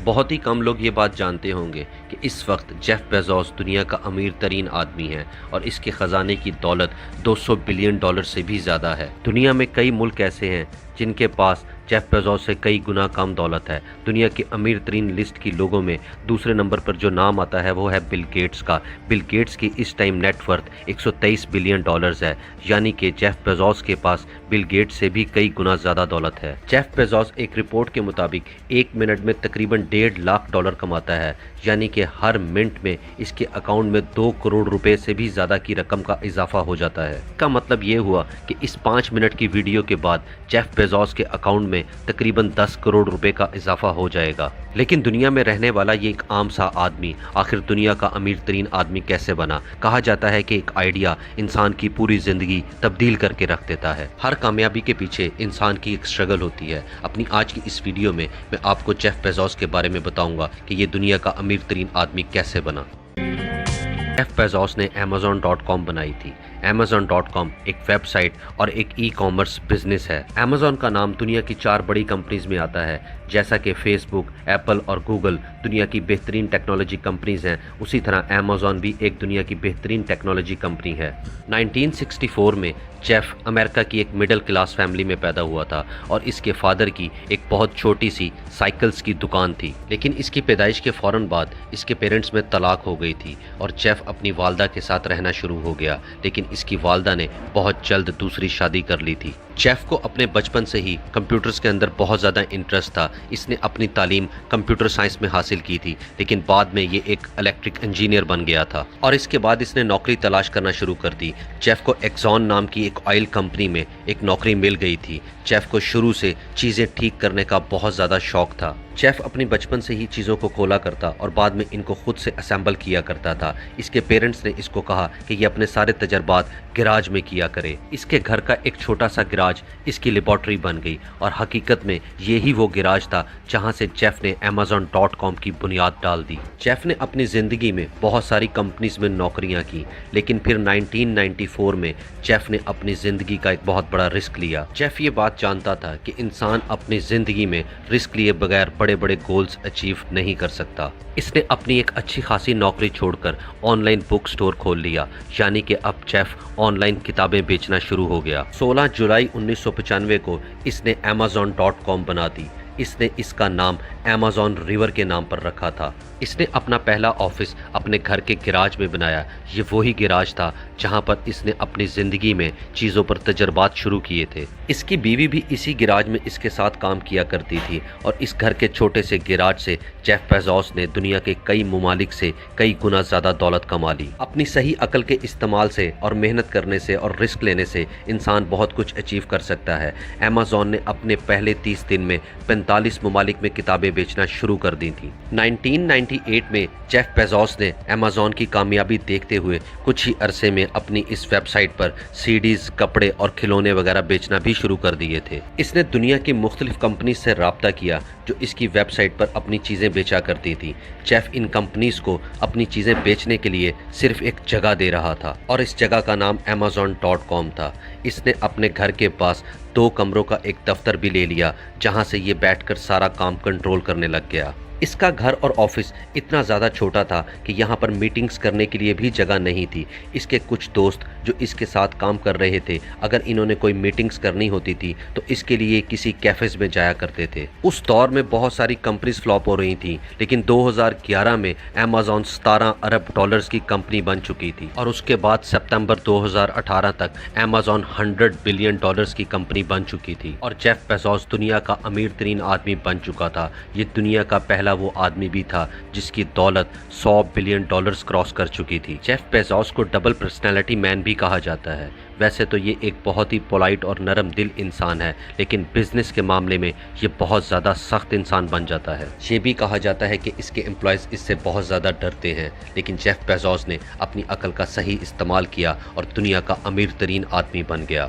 بہت ہی کم لوگ یہ بات جانتے ہوں گے کہ اس وقت جیف بیزوس دنیا کا امیر ترین آدمی ہے اور اس کے خزانے کی دولت $200 بلین سے بھی زیادہ ہے۔ دنیا میں کئی ملک ایسے ہیں جن کے پاس جیف بیزوس سے کئی گنا کم دولت ہے۔ دنیا کے امیر ترین لسٹ کی لوگوں میں دوسرے نمبر پر جو نام آتا ہے وہ ہے بل گیٹس کا۔ بل گیٹس کی اس ٹائم نیٹ ورتھ $123 بلین ہے، یعنی کہ جیف بیزوس کے پاس بل گیٹس سے بھی کئی گنا زیادہ دولت ہے۔ جیف بیزوس ایک رپورٹ کے مطابق 1 منٹ میں تقریباً $1.5 لاکھ کماتا ہے، یعنی کہ ہر منٹ میں اس کے اکاؤنٹ میں 2 کروڑ روپے سے بھی زیادہ کی رقم کا اضافہ ہو جاتا ہے۔ اس کا مطلب یہ ہوا کہ اس 5 منٹ کی ویڈیو کے بعد جیف بیزوس کے اکاؤنٹ میں تقریباً 10 کروڑ روپے کا اضافہ ہو جائے گا۔ لیکن دنیا میں رہنے والا یہ ایک عام سا آدمی آخر دنیا کا امیر ترین آدمی کیسے بنا؟ کہا جاتا ہے کہ ایک آئیڈیا انسان کی پوری زندگی تبدیل کر کے رکھ دیتا ہے۔ ہر کامیابی کے پیچھے انسان کی ایک اسٹرگل ہوتی ہے۔ اپنی آج کی اس ویڈیو میں آپ کو جیف بیزوس کے بارے میں بتاؤں گا کہ یہ دنیا کا امیر ترین آدمی کیسے بنا۔ جیف بیزوس نے Amazon.com بنائی تھی۔ Amazon.com ایک ویب سائٹ اور ایک ای کامرس بزنس ہے۔ Amazon کا نام دنیا کی 4 بڑی کمپنیز میں آتا ہے، جیسا کہ فیس بک، ایپل اور گوگل دنیا کی بہترین ٹیکنالوجی کمپنیز ہیں، اسی طرح Amazon بھی ایک دنیا کی بہترین ٹیکنالوجی کمپنی ہے۔ 1964 میں جیف امریکہ کی ایک مڈل کلاس فیملی میں پیدا ہوا تھا اور اس کے فادر کی ایک بہت چھوٹی سی سائیکلز کی دکان تھی، لیکن اس کی پیدائش کے فوراً بعد اس کے پیرنٹس میں طلاق ہو گئی تھی اور جیف اپنی والدہ کے ساتھ رہنا شروع ہو گیا، لیکن اس کی والدہ نے بہت جلد دوسری شادی کر لی تھی۔ جیف کو اپنے بچپن سے ہی کمپیوٹرز کے اندر بہت زیادہ انٹرسٹ تھا۔ اس نے اپنی تعلیم کمپیوٹر سائنس میں حاصل کی تھی، لیکن بعد میں یہ ایک الیکٹرک انجینئر بن گیا تھا اور اس کے بعد اس نے نوکری تلاش کرنا شروع کر دی۔ جیف کو ایکزون نام کی ایک آئل کمپنی میں ایک نوکری مل گئی تھی۔ جیف کو شروع سے چیزیں ٹھیک کرنے کا بہت زیادہ شوق تھا۔ جیف اپنی بچپن سے ہی چیزوں کو کھولا کرتا اور بعد میں ان کو خود سے اسمبل کیا کرتا تھا۔ اس کے پیرنٹس نے اس کو کہا کہ یہ اپنے سارے تجربات گراج میں کیا کرے۔ اس کے گھر کا ایک چھوٹا سا گراج اس کی لیبارٹری بن گئی اور حقیقت میں یہی وہ گراج تھا جہاں سے جیف نے Amazon.com کی بنیاد ڈال دی۔ جیف نے اپنی زندگی میں بہت ساری کمپنیز میں نوکریاں کی، لیکن پھر 1994 میں جیف نے اپنی زندگی کا ایک بہت بڑا رسک لیا۔ جیف یہ بات جانتا تھا کہ انسان اپنی زندگی میں رسک لیے بغیر بڑے بڑے گولز اچیو نہیں کر سکتا۔ اس نے اپنی ایک اچھی خاصی نوکری چھوڑ کر آن لائن بک سٹور کھول لیا، یعنی کہ اب جیف آن لائن کتابیں بیچنا شروع ہو گیا۔ 16 جولائی 1995 کو اس نے Amazon.com بنا دی۔ اس نے اس کا نام Amazon ریور کے نام پر رکھا تھا۔ اس نے اپنا پہلا آفس اپنے گھر کے گراج میں بنایا۔ یہ وہی گراج تھا جہاں پر اس نے اپنی زندگی میں چیزوں پر تجربات شروع کیے تھے۔ اس کی بیوی بھی اسی گراج میں اس کے ساتھ کام کیا کرتی تھی اور اس گھر کے چھوٹے سے گراج سے جیف بیزوس نے دنیا کے کئی ممالک سے کئی گنا زیادہ دولت کما لی۔ اپنی صحیح عقل کے استعمال سے اور محنت کرنے سے اور رسک لینے سے انسان بہت کچھ اچیو کر سکتا ہے۔ Amazon نے اپنے پہلے 30 دن میں 45 ممالک میں کتابیں بیچنا شروع کر دی تھیں۔ 1998 میں جیف بیزوس نے Amazon کی کامیابی دیکھتے ہوئے کچھ ہی عرصے میں اپنی اس ویب سائٹ پر CDs، کپڑے اور کھلونے وغیرہ بیچنا بھی شروع کر دیے تھے۔ اس نے دنیا کی مختلف کمپنیز سے رابطہ کیا جو اس کی ویب سائٹ پر اپنی چیزیں بیچا کرتی تھی۔ جیف ان کمپنیز کو اپنی چیزیں بیچنے کے لیے صرف ایک جگہ دے رہا تھا اور اس جگہ کا نام Amazon.com تھا۔ اس نے اپنے گھر کے پاس 2 کمروں کا ایک دفتر بھی لے لیا جہاں سے یہ بیٹھ کر سارا کام کنٹرول کرنے لگ گیا۔ اس کا گھر اور آفس اتنا زیادہ چھوٹا تھا کہ یہاں پر میٹنگز کرنے کے لیے بھی جگہ نہیں تھی۔ اس کے کچھ دوست جو اس کے ساتھ کام کر رہے تھے، اگر انہوں نے کوئی میٹنگز کرنی ہوتی تھی تو اس کے لیے کسی کیفیز میں جایا کرتے تھے۔ اس دور میں بہت ساری کمپنیز فلاپ ہو رہی تھیں، لیکن 2011 میں Amazon $17 ارب کی کمپنی بن چکی تھی اور اس کے بعد ستمبر 2018 تک Amazon $100 بلین کی کمپنی بن چکی تھی اور جیف بیزوس دنیا کا امیر ترین آدمی بن چکا تھا۔ یہ دنیا کا پہلا وہ آدمی بھی تھا جس کی دولت $100 بلین کراس کر چکی تھی۔ جیف بیزوس کو ڈبل پرسنالٹی مین بھی کہا جاتا ہے۔ ویسے تو یہ ایک بہت ہی پولائٹ اور نرم دل انسان ہے، لیکن بزنس کے معاملے میں یہ بہت زیادہ سخت انسان بن جاتا ہے۔ یہ بھی کہا جاتا ہے کہ اس کے امپلائیز اس سے بہت زیادہ ڈرتے ہیں، لیکن جیف بیزوس نے اپنی عقل کا صحیح استعمال کیا اور دنیا کا امیر ترین آدمی بن گیا۔